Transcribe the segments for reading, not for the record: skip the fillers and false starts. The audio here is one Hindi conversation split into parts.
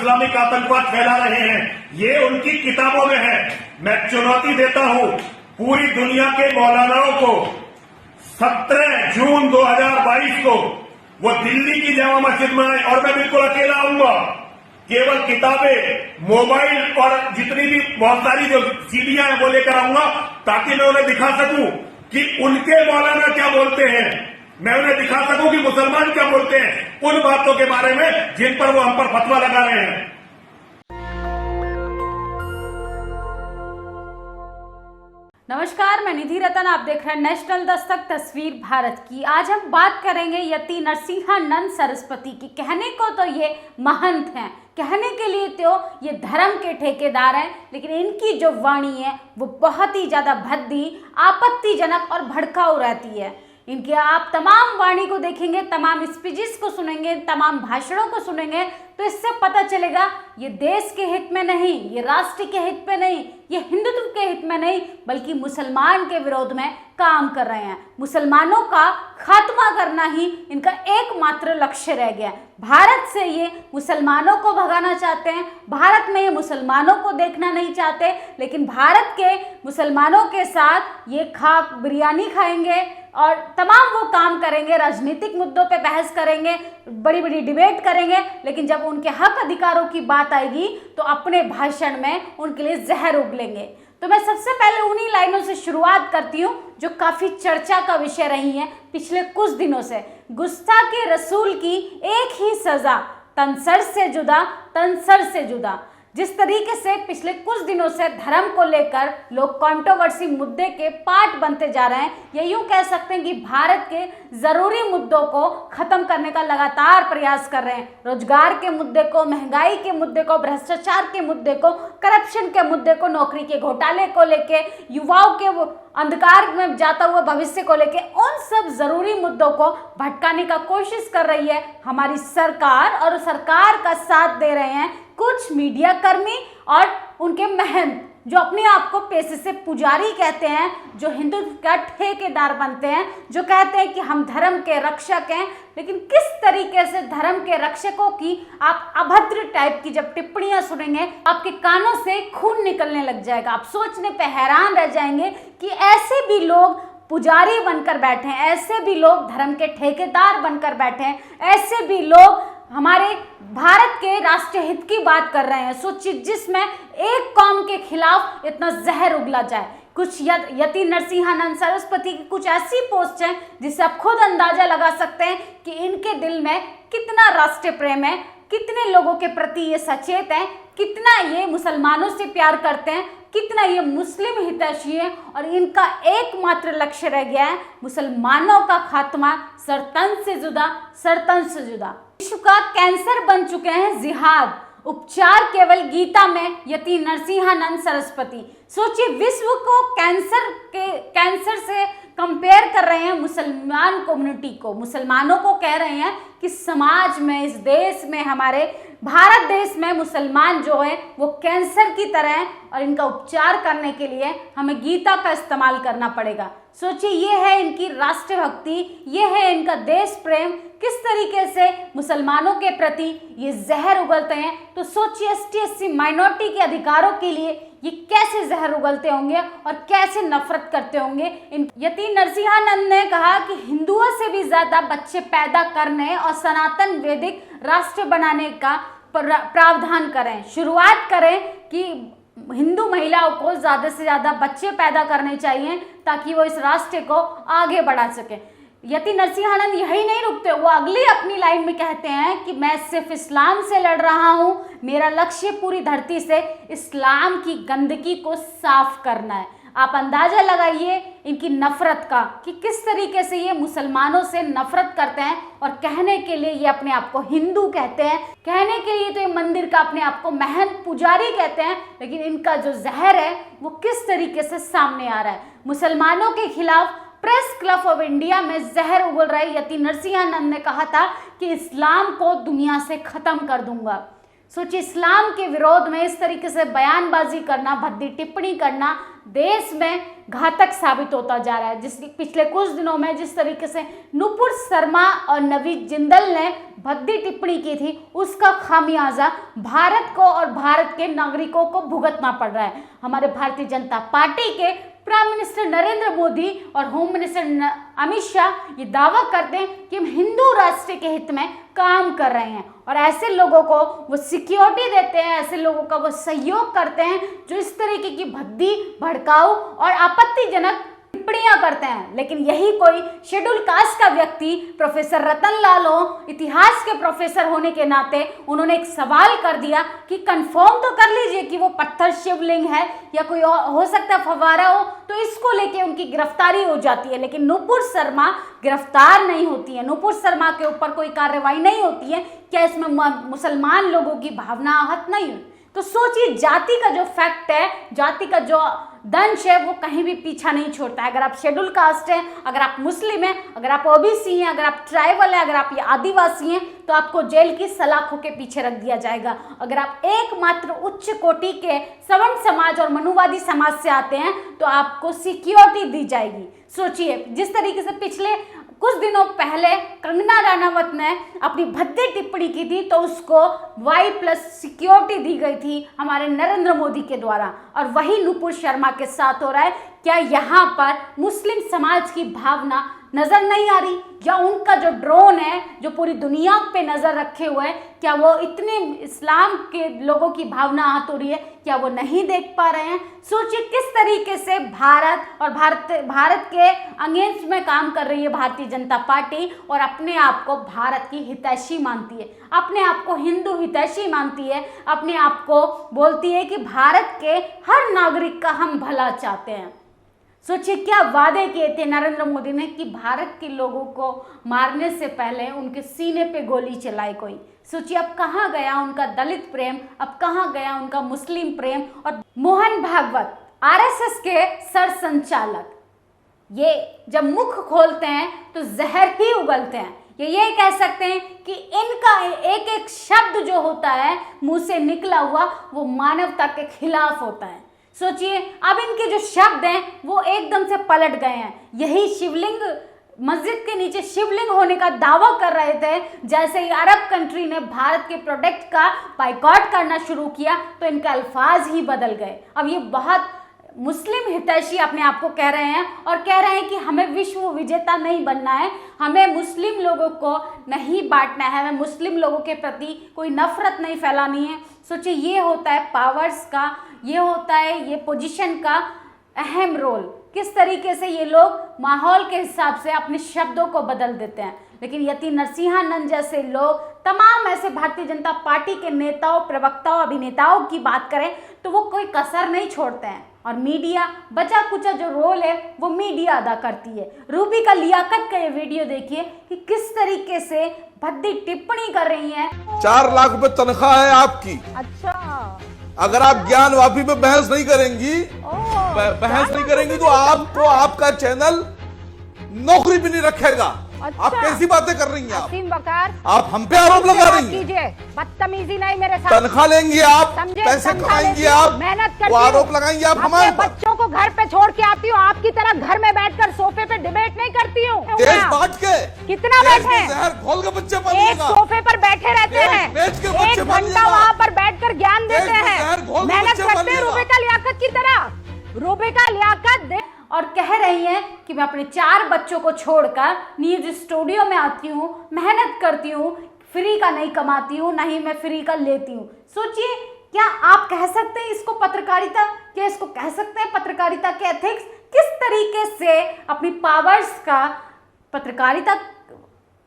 इस्लामिक आतंकवाद फैला रहे हैं। ये उनकी किताबों में है। मैं चुनौती देता हूं पूरी दुनिया के मौलानाओं को, 17 जून 2022 को वो दिल्ली की जामा मस्जिद में आए और मैं बिल्कुल अकेला आऊंगा। केवल किताबें, मोबाइल और जितनी भी बहुत सारी जो सीडियां हैं वो लेकर आऊंगा, ताकि मैं उन्हें दिखा सकूं कि उनके मौलाना क्या बोलते हैं। मैं उन्हें दिखा सकूं कि मुसलमान क्या बोलते हैं उन बातों के बारे में जिन पर वो हम पर फतवा लगा रहे हैं। नमस्कार, मैं निधि रतन, आप देख रहे हैं नेशनल दस्तक तस्वीर भारत की। आज हम बात करेंगे यति नरसिंहानंद सरस्वती की। कहने को तो ये महंत हैं, कहने के लिए तो ये धर्म के ठेकेदार हैं, लेकिन इनकी जो वाणी है वो बहुत ही ज्यादा भद्दी, आपत्तिजनक और भड़काऊ रहती है। इनके आप तमाम वाणी को देखेंगे, तमाम स्पीचेस को सुनेंगे, तमाम भाषणों को सुनेंगे तो इससे पता चलेगा ये देश के हित में नहीं, ये राष्ट्र के हित में नहीं, ये हिंदुत्व के हित में नहीं, बल्कि मुसलमान के विरोध में काम कर रहे हैं। मुसलमानों का खात्मा करना ही इनका एकमात्र लक्ष्य रह गया। भारत से ये मुसलमानों को भगाना चाहते हैं, भारत में ये मुसलमानों को देखना नहीं चाहते, लेकिन भारत के मुसलमानों के साथ ये बिरयानी खाएंगे और तमाम वो काम करेंगे, राजनीतिक मुद्दों पे बहस करेंगे, बड़ी बड़ी डिबेट करेंगे, लेकिन जब उनके हक अधिकारों की बात आएगी तो अपने भाषण में उनके लिए जहर उगलेंगे। तो मैं सबसे पहले उन्हीं लाइनों से शुरुआत करती हूँ जो काफी चर्चा का विषय रही हैं पिछले कुछ दिनों से। गुस्ताखे रसूल की एक ही सजा, तनसर से जुदा, तनसर से जुदा। जिस तरीके से पिछले कुछ दिनों से धर्म को लेकर लोग कंट्रोवर्सी मुद्दे के पार्ट बनते जा रहे हैं, ये यूं कह सकते हैं कि भारत के जरूरी मुद्दों को खत्म करने का लगातार प्रयास कर रहे हैं। रोजगार के मुद्दे को, महंगाई के मुद्दे को, भ्रष्टाचार के मुद्दे को, करप्शन के मुद्दे को, नौकरी के घोटाले को लेके, युवाओं के अंधकार में जाता हुआ भविष्य को लेके, उन सब जरूरी मुद्दों को भटकाने का कोशिश कर रही है हमारी सरकार। और सरकार का साथ दे रहे हैं कुछ मीडिया कर्मी और उनके महंत जो अपने आप को पेशे से पुजारी कहते हैं, जो हिंदुत्व का ठेकेदार बनते हैं, जो कहते हैं कि हम धर्म के रक्षक हैं। लेकिन किस तरीके से धर्म के रक्षकों की आप अभद्र टाइप की जब टिप्पणियां सुनेंगे, आपके कानों से खून निकलने लग जाएगा। आप सोचने पे हैरान रह जाएंगे कि ऐसे भी लोग पुजारी बनकर बैठे हैं, ऐसे भी लोग धर्म के ठेकेदार बनकर बैठे हैं, ऐसे भी लोग हमारे भारत के राष्ट्रीय हित की बात कर रहे हैं। सोचिए, जिसमें एक कौम के खिलाफ इतना जहर उगला जाए। कुछ यति नरसिंहानंद सरस्वती की कुछ ऐसी पोस्ट हैं जिससे आप खुद अंदाजा लगा सकते हैं कि इनके दिल में कितना राष्ट्रीय प्रेम है, कितने लोगों के प्रति ये सचेत हैं, कितना ये मुसलमानों से प्यार करते हैं, कितना ये मुस्लिम हितैषी है। और इनका एकमात्र लक्ष्य रह गया है मुसलमानों का खात्मा, सरतन से जुदा, सरतन से जुदा। विश्व का कैंसर बन चुके हैं जिहाद, उपचार केवल गीता में यति नरसिंहानंद सरस्वती। सोचिए, विश्व को कैंसर से कंपेयर कर रहे हैं मुसलमान कम्युनिटी को, मुसलमानों को कह रहे हैं कि समाज में, इस देश में, हमारे भारत देश में मुसलमान जो है वो कैंसर की तरह है और इनका उपचार करने के लिए हमें गीता का इस्तेमाल करना पड़ेगा। सोचिए, ये है इनकी राष्ट्रभक्ति, ये है इनका देश प्रेम, किस तरीके से मुसलमानों के प्रति ये जहर उगलते हैं। तो सोचिए, ST/SC माइनॉरिटी के अधिकारों के लिए ये कैसे जहर उगलते होंगे और कैसे नफरत करते होंगे। यति नरसिंहानंद ने कहा कि हिंदुओं से भी ज्यादा बच्चे पैदा करने और सनातन वैदिक राष्ट्र बनाने का प्रावधान करें। शुरुआत करें कि हिंदू महिलाओं को ज्यादा से ज्यादा बच्चे पैदा करने चाहिए ताकि वो इस राष्ट्र को आगे बढ़ा सके। यति नरसिंहानंद यही नहीं रुकते, वो अगली अपनी लाइन में कहते हैं कि मैं सिर्फ इस्लाम से लड़ रहा हूं, मेरा लक्ष्य पूरी धरती से इस्लाम की गंदगी को साफ करना है। आप अंदाजा लगाइए इनकी नफरत का कि किस तरीके से ये मुसलमानों से नफरत करते हैं और कहने के लिए ये अपने आप को हिंदू कहते हैं, कहने के लिए तो ये मंदिर का अपने आप को महंत पुजारी कहते हैं, लेकिन इनका जो जहर है वो किस तरीके से सामने आ रहा है। मुसलमानों के खिलाफ प्रेस क्लब ऑफ इंडिया में जहर उगल रहे यति नरसिंहानंद ने कहा था कि इस्लाम को दुनिया से खत्म कर दूंगा। सोचिए, इस्लाम के विरोध में इस तरीके से बयानबाजी करना, भद्दी टिप्पणी करना देश में घातक साबित होता जा रहा है। जिस पिछले कुछ दिनों में जिस तरीके से नुपुर शर्मा और नवीद जिंदल ने भद्दी टिप्पणी की थी, उसका खामियाजा भारत को और भारत के नागरिकों को भुगतना पड़ रहा है। हमारे भारतीय जनता पार्टी के प्राइम मिनिस्टर नरेंद्र मोदी और होम मिनिस्टर अमित शाह ये दावा करते हैं कि हम हिंदू राष्ट्र के हित में काम कर रहे हैं, और ऐसे लोगों को वो सिक्योरिटी देते हैं, ऐसे लोगों का वो सहयोग करते हैं जो इस तरीके की भद्दी, भड़काऊ और आपत्तिजनक टिप्पणियां करते हैं। लेकिन यही कोई शेड्यूल कास्ट का व्यक्ति प्रोफेसर रतन लाल हो, इतिहास के प्रोफेसर होने के नाते उन्होंने एक सवाल कर दिया कि कंफर्म तो कर लीजिए कि वो पत्थर शिवलिंग है या कोई और हो सकता है फव्वारा हो, तो इसको लेके उनकी गिरफ्तारी हो जाती है। लेकिन नुपुर शर्मा गिरफ्तार नहीं होती है, नुपुर शर्मा के ऊपर कोई कार्रवाई नहीं होती है। क्या इसमें मुसलमान लोगों की भावना आहत नहीं हुई? तो सोचिए, जाति का जो फैक्ट है, जाति का जो दंश है, वो कहीं भी पीछा नहीं छोड़ता है। अगर आप शेड्यूल कास्ट हैं, अगर आप मुस्लिम हैं, अगर आप ओबीसी हैं, अगर आप ट्राइबल हैं, अगर आप ये आदिवासी हैं, तो आपको जेल की सलाखों के पीछे रख दिया जाएगा। अगर आप एकमात्र उच्च कोटि के सवर्ण समाज और मनुवादी समाज से आते हैं तो आपको सिक्योरिटी दी जाएगी। सोचिए, जिस तरीके से पिछले कुछ दिनों पहले कंगना रनावत ने अपनी भद्दी टिप्पणी की थी, तो उसको Y+ सिक्योरिटी दी गई थी हमारे नरेंद्र मोदी के द्वारा, और वही नुपुर शर्मा के साथ हो रहा है। क्या यहाँ पर मुस्लिम समाज की भावना नजर नहीं आ रही? या उनका जो ड्रोन है जो पूरी दुनिया पे नजर रखे हुए है, क्या वो इतने इस्लाम के लोगों की भावना आहत हो रही है? क्या वो नहीं देख पा रहे हैं? सोचिए किस तरीके से भारत और भारत के अगेंस्ट में काम कर रही है भारतीय जनता पार्टी, और अपने आप को भारत की हितैषी मानती है, अपने आप को हिंदू हितैषी मानती है, अपने आप को बोलती है कि भारत के हर नागरिक का हम भला चाहते हैं। सोचिए क्या वादे किए थे नरेंद्र मोदी ने कि भारत के लोगों को मारने से पहले उनके सीने पे गोली चलाई कोई। सोचिए अब कहाँ गया उनका दलित प्रेम, अब कहाँ गया उनका मुस्लिम प्रेम। और मोहन भागवत आरएसएस के सर संचालक, ये जब मुख खोलते हैं तो जहर ही उगलते हैं। ये कह सकते हैं कि इनका एक एक शब्द जो होता है मुंह से निकला हुआ, वो मानवता के खिलाफ होता है। सोचिए अब इनके जो शब्द हैं वो एकदम से पलट गए हैं। यही शिवलिंग, मस्जिद के नीचे शिवलिंग होने का दावा कर रहे थे, जैसे ही अरब कंट्री ने भारत के प्रोडक्ट का बाइकॉट करना शुरू किया तो इनके अल्फाज ही बदल गए। अब ये बहुत मुस्लिम हितैषी अपने आप को कह रहे हैं और कह रहे हैं कि हमें विश्व विजेता नहीं बनना है, हमें मुस्लिम लोगों को नहीं बांटना है, हमें मुस्लिम लोगों के प्रति कोई नफरत नहीं फैलानी है। सोचिए ये होता है पावर्स का, ये होता है ये पोजीशन का अहम रोल, किस तरीके से ये लोग माहौल के हिसाब से अपने शब्दों को बदल देते हैं। लेकिन यति नरसिंहानंद जैसे लोग, तमाम ऐसे भारतीय जनता पार्टी के नेताओं, प्रवक्ताओं, अभिनेताओं की बात करें तो वो कोई कसर नहीं छोड़ते हैं। और मीडिया बचा कुचा जो रोल है वो मीडिया अदा करती है। रूबी का लियाकत का ये वीडियो देखिए कि किस तरीके से भद्दी टिप्पणी कर रही हैं। 4 लाख रुपए तनख्वाह है आपकी। अच्छा, अगर आप ज्ञान वापी पे बहस नहीं करेंगी, तो आपको आपका चैनल नौकरी भी नहीं रखेगा। अच्छा। आप कैसी बातें कर रही हैं? आप हम पे आरोप लगा रही हैं। बदतमीजी नहीं मेरे साथ। तनख्वाह लेंगी आप, पैसे कमाएंगी आप, मेहनत वो आरोप लगाएंगी आप हमारे पर। बच्चों को घर पे छोड़ के आती हूँ, आपकी तरह घर में बैठकर सोफे पे डिबेट नहीं करती हूँ। देश बांट के कितना बैठे, जहर घोल के बच्चे एक सोफे पर बैठे रहते हैं, 1 घंटा वहाँ पर बैठकर ज्ञान देते हैं, मेहनत करते हैं रूबी का लियाकत की तरह। रूबी का लियाकत दे और कह रही हैं कि मैं अपने 4 बच्चों को छोड़कर न्यूज स्टूडियो में आती हूँ, मेहनत करती हूँ, फ्री का नहीं कमाती हूँ, ना ही मैं फ्री का लेती हूँ। सोचिए क्या आप कह सकते हैं इसको पत्रकारिता? क्या इसको कह सकते हैं पत्रकारिता के एथिक्स? किस तरीके से अपनी पावर्स का पत्रकारिता,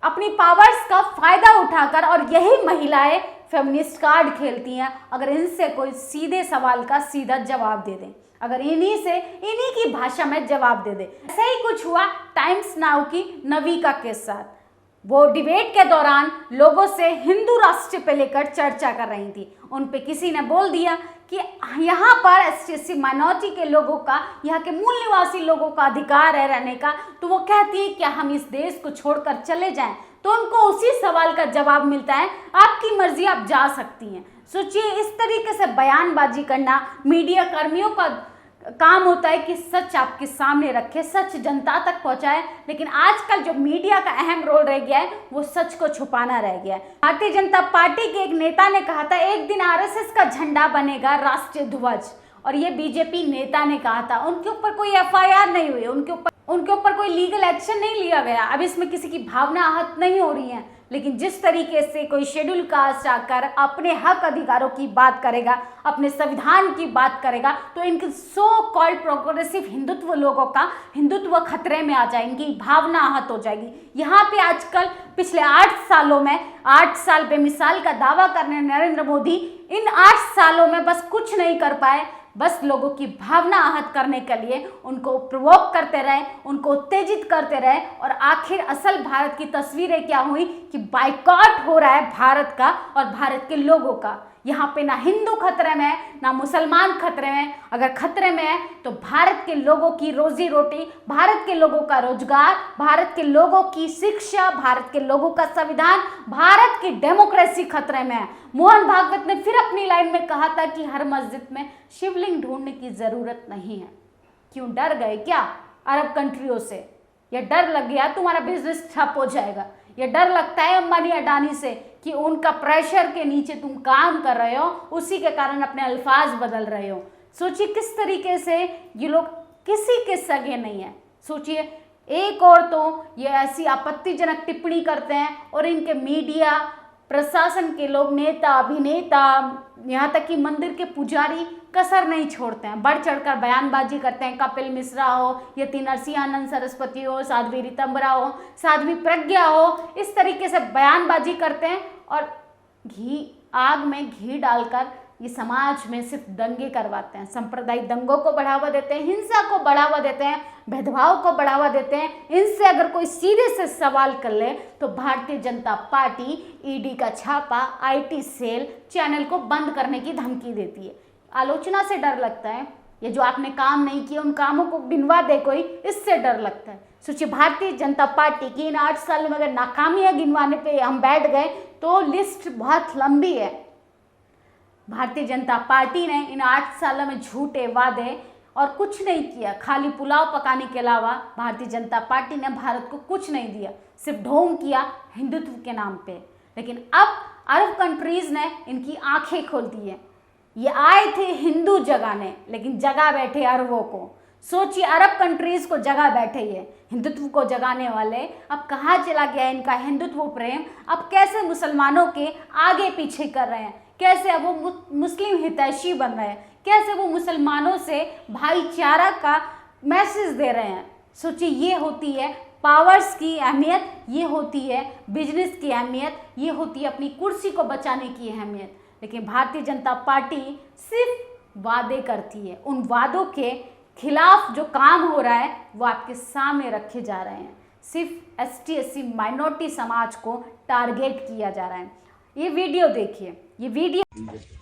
अपनी पावर्स का फायदा उठाकर, और यही महिलाएं फेमिनिस्ट कार्ड खेलती हैं। अगर इनसे कोई सीधे सवाल का सीधा जवाब दे दें, अगर इन्हीं की भाषा में जवाब दे दे। ऐसा ही कुछ हुआ टाइम्स नाउ की नविका के साथ। वो डिबेट के दौरान लोगों से हिंदू राष्ट्र पे लेकर चर्चा कर रही थी। उन पे किसी ने बोल दिया कि यहाँ पर एसटी माइनॉरिटी के लोगों का, यहाँ के मूल निवासी लोगों का अधिकार है रहने का, तो वो कहती है क्या हम इस देश को छोड़कर चले जाएं? तो उनको उसी सवाल का जवाब मिलता है, आपकी मर्जी, आप जा सकती हैं। सोचिए इस तरीके से बयानबाजी करना, मीडिया कर्मियों का काम होता है कि सच आपके सामने रखे, सच जनता तक पहुंचाए, लेकिन आजकल जो मीडिया का अहम रोल रह गया है वो सच को छुपाना रह गया है। भारतीय जनता पार्टी के एक नेता ने कहा था एक दिन आरएसएस का झंडा बनेगा राष्ट्रीय ध्वज, और ये बीजेपी नेता ने कहा था। उनके ऊपर कोई एफआईआर नहीं हुई, उनके ऊपर कोई लीगल एक्शन नहीं लिया गया। अब इसमें किसी की भावना आहत नहीं हो रही है, लेकिन जिस तरीके से कोई शेड्यूल कास्ट आकर अपने हक अधिकारों की बात करेगा, अपने संविधान की बात करेगा, तो इनके सो कॉल्ड प्रोग्रेसिव हिंदुत्व लोगों का हिंदुत्व खतरे में आ जाएंगी, भावना आहत हो जाएगी। यहाँ पे आजकल पिछले 8 सालों में 8 साल बेमिसाल का दावा करने नरेंद्र मोदी इन 8 सालों में बस कुछ नहीं कर पाए, बस लोगों की भावना आहत करने के लिए उनको प्रोवोक करते रहे, उनको उत्तेजित करते रहे, और आखिर असल भारत की तस्वीरें क्या हुई कि बाइकॉट हो रहा है भारत का और भारत के लोगों का। यहाँ पे ना हिंदू खतरे में है, ना मुसलमान खतरे में। अगर खतरे में है तो भारत के लोगों की रोजी रोटी, भारत के लोगों का रोजगार, भारत के लोगों की शिक्षा, भारत के लोगों का संविधान, भारत की डेमोक्रेसी खतरे में है। मोहन भागवत ने फिर अपनी लाइन में कहा था कि हर मस्जिद में शिवलिंग ढूंढने की जरूरत नहीं है। क्यों, डर गए क्या अरब कंट्रियों से? या डर लग गया तुम्हारा बिजनेस ठप हो जाएगा? या डर लगता है अंबानी अडानी से कि उनका प्रेशर के नीचे तुम काम कर रहे हो, उसी के कारण अपने अल्फाज बदल रहे हो? सोचिए किस तरीके से ये लोग किसी के सगे नहीं है। सोचिए, एक और तो ये ऐसी आपत्तिजनक टिप्पणी करते हैं और इनके मीडिया, प्रशासन के लोग, नेता, अभिनेता, यहाँ तक कि मंदिर के पुजारी कसर नहीं छोड़ते हैं, बढ़ चढ़कर बयानबाजी करते हैं। कपिल मिश्रा हो, यति नरसिंहानंद सरस्वती हो, साध्वी ऋतंबरा हो, साध्वी प्रज्ञा हो, इस तरीके से बयानबाजी करते हैं और आग में घी डालकर ये समाज में सिर्फ दंगे करवाते हैं, सांप्रदायिक दंगों को बढ़ावा देते हैं, हिंसा को बढ़ावा देते हैं, भेदभाव को बढ़ावा देते हैं। इनसे अगर कोई सीधे से सवाल कर ले तो भारतीय जनता पार्टी ईडी का छापा, आईटी सेल, चैनल को बंद करने की धमकी देती है। आलोचना से डर लगता है, ये जो आपने काम नहीं किए उन कामों को गिनवा दे कोई, इससे डर लगता है। सोचिए, भारतीय जनता पार्टी की इन 8 साल में अगर नाकामियां गिनवाने पे हम बैठ गए तो लिस्ट बहुत लंबी है। भारतीय जनता पार्टी ने इन 8 सालों में झूठे वादे और कुछ नहीं किया, खाली पुलाव पकाने के अलावा भारतीय जनता पार्टी ने भारत को कुछ नहीं दिया, सिर्फ ढोंग किया हिंदुत्व के नाम पे। लेकिन अब अरब कंट्रीज ने इनकी आंखें खोल दी है। ये आए थे हिंदू जगाने, लेकिन जगा बैठे अरबों को। सोचिए, अरब कंट्रीज को जगा बैठे ये हिंदुत्व को जगाने वाले। अब कहाँ चला गया इनका हिंदुत्व प्रेम? अब कैसे मुसलमानों के आगे पीछे कर रहे हैं, कैसे अब वो मुस्लिम हितैषी बन रहे हैं, कैसे वो मुसलमानों से भाईचारा का मैसेज दे रहे हैं। सोचिए, ये होती है पावर्स की अहमियत, ये होती है बिजनेस की अहमियत, ये होती है अपनी कुर्सी को बचाने की अहमियत। लेकिन भारतीय जनता पार्टी सिर्फ वादे करती है, उन वादों के खिलाफ जो काम हो रहा है वो आपके सामने रखे जा रहे हैं। सिर्फ ST/SC माइनॉरिटी समाज को टारगेट किया जा रहा है। ये वीडियो देखिए, ये वीडियो दे दिए।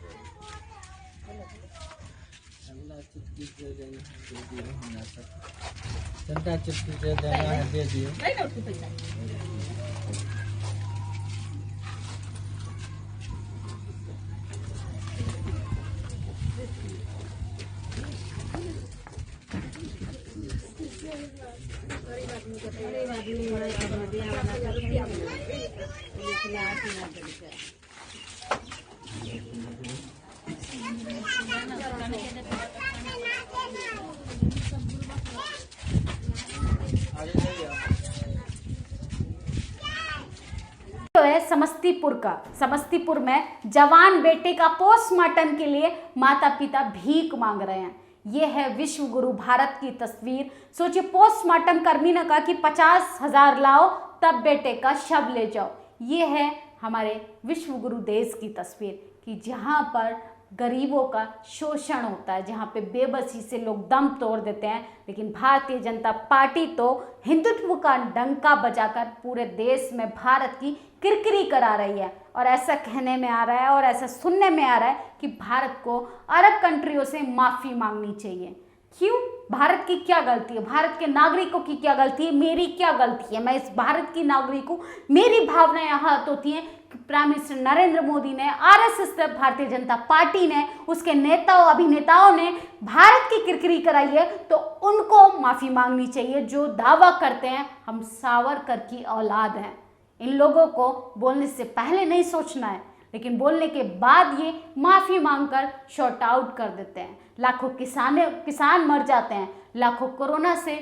तो है समस्तीपुर में जवान बेटे का पोस्टमार्टम के लिए माता पिता भीख मांग रहे हैं। ये है विश्व गुरु भारत की तस्वीर। सोचिए, पोस्टमार्टम कर्मी ने कहा कि 50,000 लाओ तब बेटे का शव ले जाओ। ये है हमारे विश्व गुरु देश की तस्वीर कि जहाँ पर गरीबों का शोषण होता है, जहाँ पे बेबसी से लोग दम तोड़ देते हैं। लेकिन भारतीय जनता पार्टी तो हिंदुत्व का डंका बजाकर पूरे देश में भारत की किरकिरी करा रही है। और ऐसा कहने में आ रहा है और ऐसा सुनने में आ रहा है कि भारत को अरब कंट्रियों से माफ़ी मांगनी चाहिए। क्यों? भारत की क्या गलती है? भारत के नागरिकों की क्या गलती है? मेरी क्या गलती है? मैं इस भारत की नागरिक हूँ, मेरी भावनाएं आहत होती हैं प्राइम मिनिस्टर नरेंद्र मोदी ने, आरएसएस ने, भारतीय जनता पार्टी ने, उसके नेताओं अभिनेताओं ने भारत की किरकिरी कराई है, तो उनको माफी मांगनी चाहिए। जो दावा करते हैं हम सावरकर की औलाद हैं, इन लोगों को बोलने से पहले नहीं सोचना है, लेकिन बोलने के बाद ये माफी मांगकर शॉर्ट आउट कर देते हैं। लाखों किसान मर जाते हैं, लाखों कोरोना से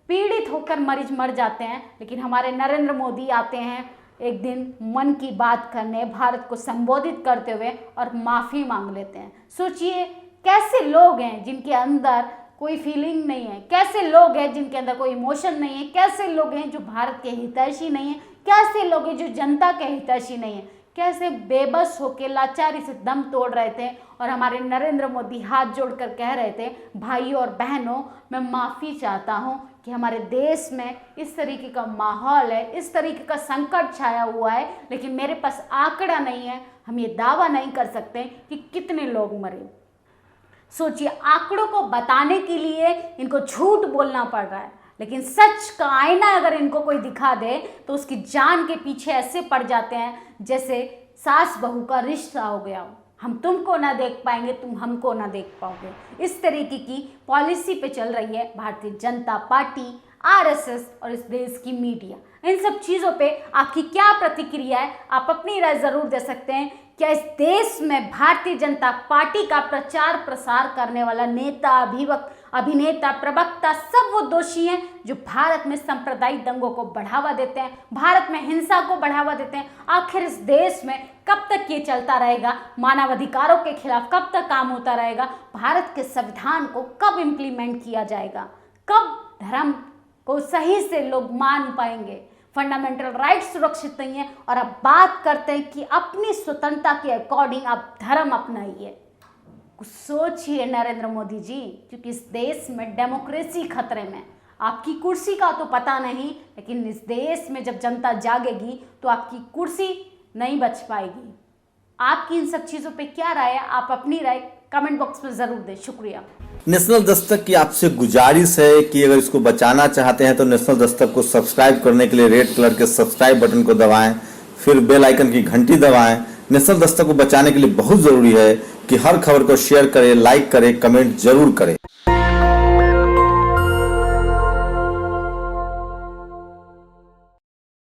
पीड़ित होकर मरीज मर जाते हैं, लेकिन हमारे नरेंद्र मोदी आते हैं एक दिन मन की बात करने, भारत को संबोधित करते हुए, और माफी मांग लेते हैं। सोचिए कैसे लोग हैं जिनके अंदर कोई फीलिंग नहीं है, कैसे लोग हैं जिनके अंदर कोई इमोशन नहीं है, कैसे लोग हैं जो भारत के हितैषी नहीं है, कैसे लोग हैं जो जनता के हितैषी नहीं है, कैसे बेबस होकर लाचारी से दम तोड़ रहे थे। और हमारे नरेंद्र मोदी हाथ जोड़कर कह रहे थे, भाइयों और बहनों मैं माफ़ी चाहता हूं कि हमारे देश में इस तरीके का माहौल है, इस तरीके का संकट छाया हुआ है, लेकिन मेरे पास आंकड़ा नहीं है, हम ये दावा नहीं कर सकते कि कितने लोग मरे। सोचिए, आंकड़ों को बताने के लिए इनको झूठ बोलना पड़ रहा है, लेकिन सच का आईना अगर इनको कोई दिखा दे तो उसकी जान के पीछे ऐसे पड़ जाते हैं जैसे सास बहू का रिश्ता हो गया हो। हम तुमको ना देख पाएंगे, तुम हमको ना देख पाओगे। इस तरीके की पॉलिसी पे चल रही है भारतीय जनता पार्टी, आरएसएस और इस देश की मीडिया। इन सब चीज़ों पे आपकी क्या प्रतिक्रिया है? आप अपनी राय ज़रूर दे सकते हैं। क्या इस देश में भारतीय जनता पार्टी का प्रचार प्रसार करने वाला नेता, अभिनेता, प्रवक्ता सब वो दोषी हैं जो भारत में सांप्रदायिक दंगों को बढ़ावा देते हैं, भारत में हिंसा को बढ़ावा देते हैं? आखिर इस देश में कब तक ये चलता रहेगा? मानवाधिकारों के खिलाफ कब तक काम होता रहेगा? भारत के संविधान को कब इम्प्लीमेंट किया जाएगा? कब धर्म को सही से लोग मान पाएंगे? फंडामेंटल राइट्स सुरक्षित नहीं है और अब बात करते हैं कि अपनी स्वतंत्रता के अकॉर्डिंग आप धर्म अपनाइए। कुछ सोचिए नरेंद्र मोदी जी, क्योंकि इस देश में डेमोक्रेसी खतरे में। आपकी कुर्सी का तो पता नहीं, लेकिन इस देश में जब जनता जागेगी तो आपकी कुर्सी नहीं बच पाएगी। आपकी इन सब चीज़ों पे क्या राय है? आप अपनी राय कमेंट बॉक्स में ज़रूर दें। शुक्रिया। नेशनल दस्तक की आपसे गुजारिश है कि अगर इसको बचाना चाहते हैं तो नेशनल दस्तक को सब्सक्राइब करने के लिए रेड कलर के सब्सक्राइब बटन को दबाएं, फिर बेल आइकन की घंटी दबाएं। नेशनल दस्तक को बचाने के लिए बहुत जरूरी है कि हर खबर को शेयर करें, लाइक करें, कमेंट जरूर करें।